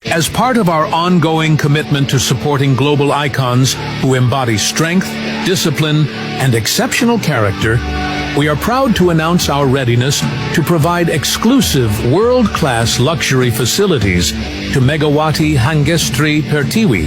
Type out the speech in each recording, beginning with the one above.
As part of our ongoing commitment to supporting global icons who embody strength, discipline, and exceptional character, we are proud to announce our readiness to provide exclusive world-class luxury facilities to Megawati Hangestri Pertiwi,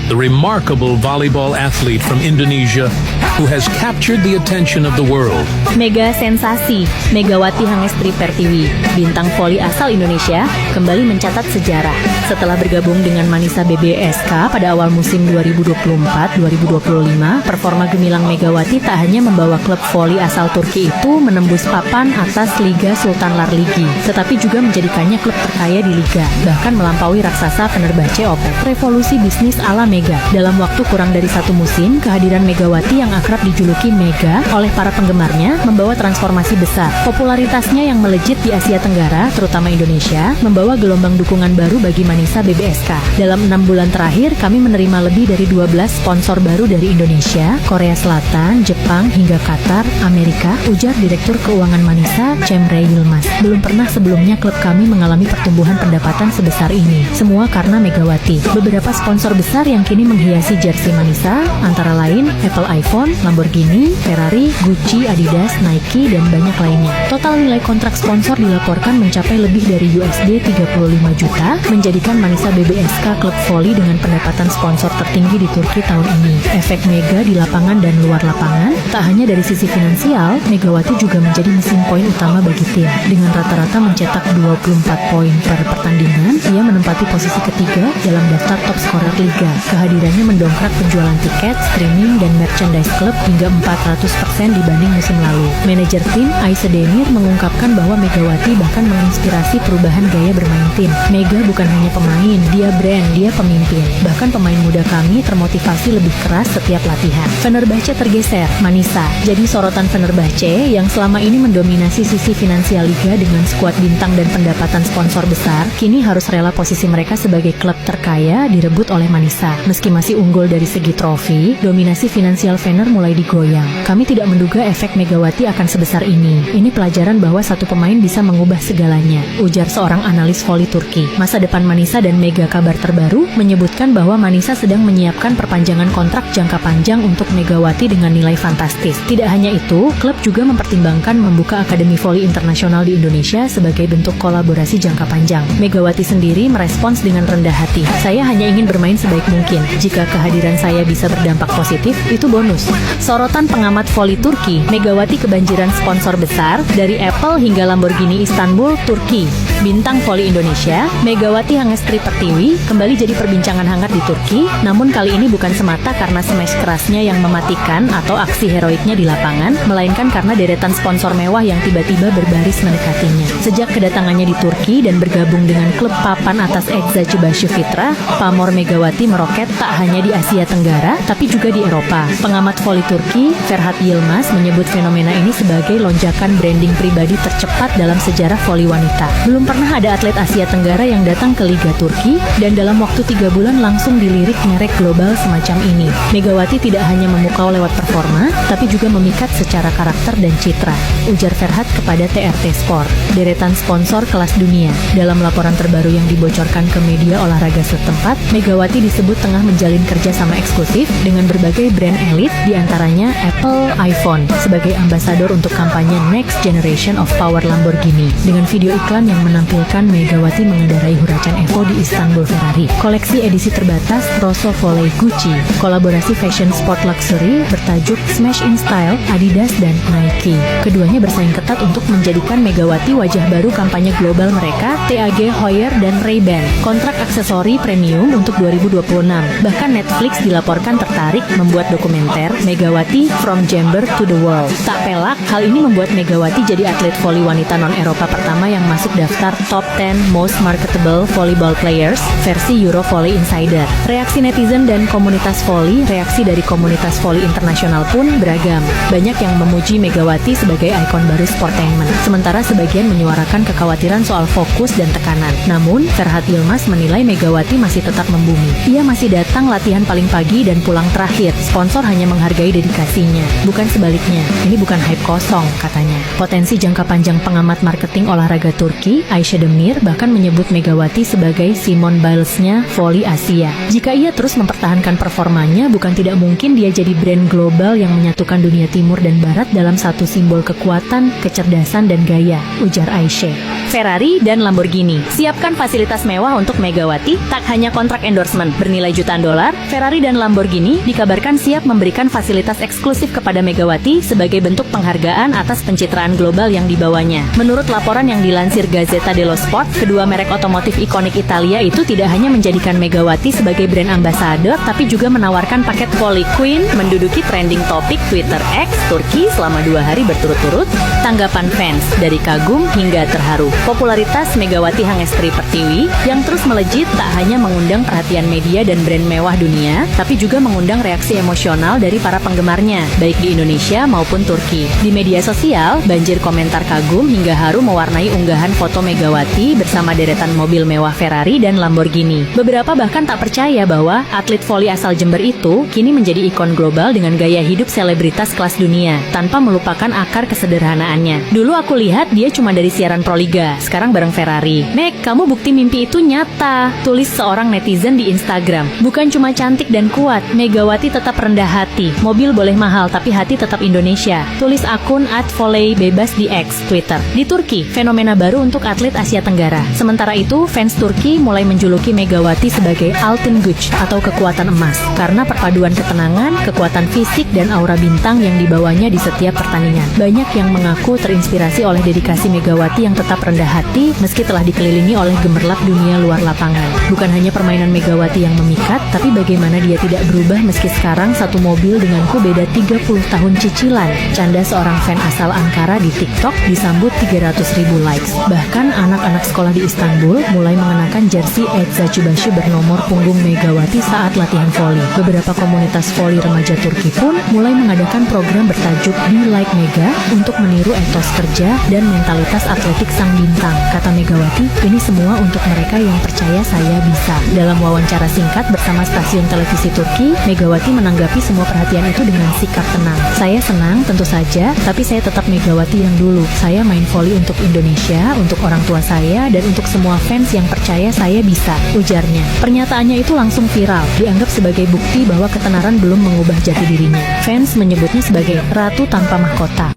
the remarkable volleyball athlete from Indonesia who has captured the attention of the world. Mega sensasi, Megawati Hangestri Pertiwi, bintang voli asal Indonesia, kembali mencatat sejarah. Setelah bergabung dengan Manisa BBSK pada awal musim 2024-2025, performa gemilang Megawati tak hanya membawa klub voli asal Turki itu menembus papan atas Liga Sultan Larligi, tetapi juga menjadikannya klub terkaya di Liga, bahkan melampaui raksasa Fenerbahce OPEC. Revolusi bisnis ala Mega. Dalam waktu kurang dari satu musim, kehadiran Megawati yang akrab dijuluki Mega oleh para penggemarnya membawa transformasi besar. Popularitasnya yang melejit di Asia Tenggara, terutama Indonesia, membawa gelombang dukungan baru bagi Manisa BBSK. Dalam 6 bulan terakhir, kami menerima lebih dari 12 sponsor baru dari Indonesia, Korea Selatan, Jepang, hingga Qatar, Amerika, ujar Direktur Keuangan Manisa, Cemre Yilmaz. Belum pernah sebelumnya klub kami mengalami pertumbuhan pendapatan sebesar ini. Semua karena Megawati. Beberapa sponsor besar yang kini menghiasi jersey Manisa, antara lain Apple iPhone, Lamborghini, Ferrari, Gucci, Adidas, Nike, dan banyak lainnya. Total nilai kontrak sponsor dilaporkan mencapai lebih dari USD 35 juta, menjadikan Manisa BBSK klub voli dengan pendapatan sponsor tertinggi di Turki tahun ini. Efek Mega di lapangan dan luar lapangan, tak hanya dari sisi finansial, Megawati juga menjadi mesin poin utama bagi tim. Dengan rata-rata mencetak 24 poin per pertandingan, ia menempati posisi ketiga dalam daftar top scorer Liga. Kehadirannya mendongkrak penjualan tiket, streaming, dan merchandise klub hingga 400% dibanding musim lalu. Manajer tim, Aise Demir, mengungkapkan bahwa Megawati bahkan menginspirasi perubahan gaya bermain tim. Mega bukan hanya pemain, dia brand, dia pemimpin. Bahkan pemain muda kami termotivasi lebih keras setiap latihan. Fenerbahce tergeser, Manisa jadi sorotan Fenerbahce yang selama ini mendominasi sisi finansial Liga dengan skuad bintang dan pendapatan sponsor besar, kini harus rela posisi mereka sebagai klub terkaya direbut oleh Manisa. Meski masih unggul dari segi trofi, dominasi finansial Fener mulai digoyang. Kami tidak menduga efek Megawati akan sebesar ini. Ini pelajaran bahwa satu pemain bisa mengubah segalanya, ujar seorang analis voli Turki. Masa depan Manisa dan Mega kabar terbaru menyebutkan bahwa Manisa sedang menyiapkan perpanjangan kontrak jangka panjang untuk Megawati dengan nilai fantastis. Tidak hanya itu, klub juga mempertimbangkan membuka akademi voli internasional di Indonesia sebagai bentuk kolaborasi jangka panjang. Megawati sendiri merespons dengan rendah hati. Saya hanya ingin bermain sebaik mungkin. Jika kehadiran saya bisa berdampak positif, itu bonus. Sorotan pengamat voli Turki, Megawati kebanjiran sponsor besar dari Apple hingga Lamborghini Istanbul, Turki. Bintang voli Indonesia, Megawati Hangestri Pertiwi, kembali jadi perbincangan hangat di Turki, namun kali ini bukan semata karena smash kerasnya yang mematikan atau aksi heroiknya di lapangan, melainkan karena deretan sponsor mewah yang tiba-tiba berbaris mendekatinya. Sejak kedatangannya di Turki dan bergabung dengan klub papan atas Eczacıbaşı Fitra, pamor Megawati meroket tak hanya di Asia Tenggara, tapi juga di Eropa. Pengamat voli Turki, Ferhat Yilmaz, menyebut fenomena ini sebagai lonjakan branding pribadi tercepat dalam sejarah voli wanita. Belum pernah ada atlet Asia Tenggara yang datang ke Liga Turki, dan dalam waktu 3 bulan langsung dilirik merek global semacam ini. Megawati tidak hanya memukau lewat performa, tapi juga memikat secara karakter dan citra, ujar Ferhat kepada TRT Sport. Deretan sponsor kelas dunia. Dalam laporan terbaru yang dibocorkan ke media olahraga setempat, Megawati disebut tengah menjalin kerjasama eksklusif dengan berbagai brand elit, diantaranya Apple iPhone, sebagai ambasador untuk kampanye Next Generation of Power Lamborghini, dengan video iklan yang menampilkan Megawati mengendarai Huracan Evo di Istanbul Ferrari. Koleksi edisi terbatas Rosso Volley Gucci, kolaborasi fashion sport luxury bertajuk Smash in Style, Adidas dan Nike. Keduanya bersaing ketat untuk menjadikan Megawati wajah baru kampanye global mereka, TAG Heuer dan Ray-Ban. Kontrak aksesori premium untuk 2026. Bahkan Netflix dilaporkan tertarik membuat dokumenter Megawati From Chamber to the World. Tak pelak, hal ini membuat Megawati jadi atlet voli wanita non-Eropa pertama yang masuk daftar Top 10 Most Marketable Volleyball Players versi Euro Volley Insider. Reaksi netizen dan komunitas voli, reaksi dari komunitas voli internasional pun beragam. Banyak yang memuji Megawati sebagai ikon baru sportainment, sementara sebagian menyuarakan kekhawatiran soal fokus dan tekanan. Namun, Ferhat Yilmaz menilai Megawati masih tetap membumi. Ia masih Kasih datang latihan paling pagi dan pulang terakhir. Sponsor hanya menghargai dedikasinya, bukan sebaliknya. Ini bukan hype kosong, katanya. Potensi jangka panjang pengamat marketing olahraga Turki, Ayşe Demir, bahkan menyebut Megawati sebagai Simone Biles-nya voli Asia. Jika ia terus mempertahankan performanya, bukan tidak mungkin dia jadi brand global yang menyatukan dunia timur dan barat dalam satu simbol kekuatan, kecerdasan, dan gaya, ujar Ayşe. Ferrari dan Lamborghini siapkan fasilitas mewah untuk Megawati, tak hanya kontrak endorsement bernilai jutaan dolar. Ferrari dan Lamborghini dikabarkan siap memberikan fasilitas eksklusif kepada Megawati sebagai bentuk penghargaan atas pencitraan global yang dibawanya. Menurut laporan yang dilansir Gazzetta dello Sport, kedua merek otomotif ikonik Italia itu tidak hanya menjadikan Megawati sebagai brand ambassador, tapi juga menawarkan paket Volley Queen menduduki trending topik Twitter X Turki selama 2 hari berturut-turut. Tanggapan fans dari kagum hingga terharu. Popularitas Megawati Hangestri Pertiwi yang terus melejit tak hanya mengundang perhatian media dan brand mewah dunia, tapi juga mengundang reaksi emosional dari para penggemarnya, baik di Indonesia maupun Turki. Di media sosial, banjir komentar kagum hingga haru mewarnai unggahan foto Megawati bersama deretan mobil mewah Ferrari dan Lamborghini. Beberapa bahkan tak percaya bahwa atlet voli asal Jember itu kini menjadi ikon global dengan gaya hidup selebritas kelas dunia, tanpa melupakan akar kesederhanaannya. Dulu aku lihat dia cuma dari siaran Proliga, sekarang bareng Ferrari. Meg, kamu bukti mimpi itu nyata, tulis seorang netizen di Instagram. Bukan cuma cantik dan kuat, Megawati tetap rendah hati. Mobil boleh mahal, tapi hati tetap Indonesia, tulis akun @volley bebas di X, Twitter. Di Turki, fenomena baru untuk atlet Asia Tenggara. Sementara itu, fans Turki mulai menjuluki Megawati sebagai Altın Güç atau kekuatan emas, karena perpaduan ketenangan, kekuatan fisik, dan aura bintang yang dibawanya di setiap pertandingan. Banyak yang mengaku terinspirasi oleh dedikasi Megawati yang tetap rendah hati meski telah dikelilingi oleh gemerlap dunia luar lapangan. Bukan hanya permainan Megawati yang memikat, tapi bagaimana dia tidak berubah meski sekarang satu mobil denganku beda 30 tahun cicilan. Canda seorang fan asal Ankara di TikTok disambut 300.000 likes. Bahkan anak-anak sekolah di Istanbul mulai mengenakan jersey Eczacı bernomor punggung Megawati saat latihan voli. Beberapa komunitas voli remaja Turki pun mulai mengadakan program bertajuk Be Like Mega untuk meniru etos kerja dan mentalitas atletik sang bintang. Kata Megawati, ini semua untuk mereka yang percaya saya bisa. Dalam wawancara singkat bersama stasiun televisi Turki, Megawati menanggapi semua perhatian itu dengan sikap tenang. Saya senang tentu saja, tapi saya tetap Megawati yang dulu. Saya main voli untuk Indonesia, untuk orang tua saya, dan untuk semua fans yang percaya saya bisa, ujarnya. Pernyataannya itu langsung viral, dianggap sebagai bukti bahwa ketenaran belum mengubah jati dirinya. Fans menyebutnya sebagai ratu tanpa mahkota.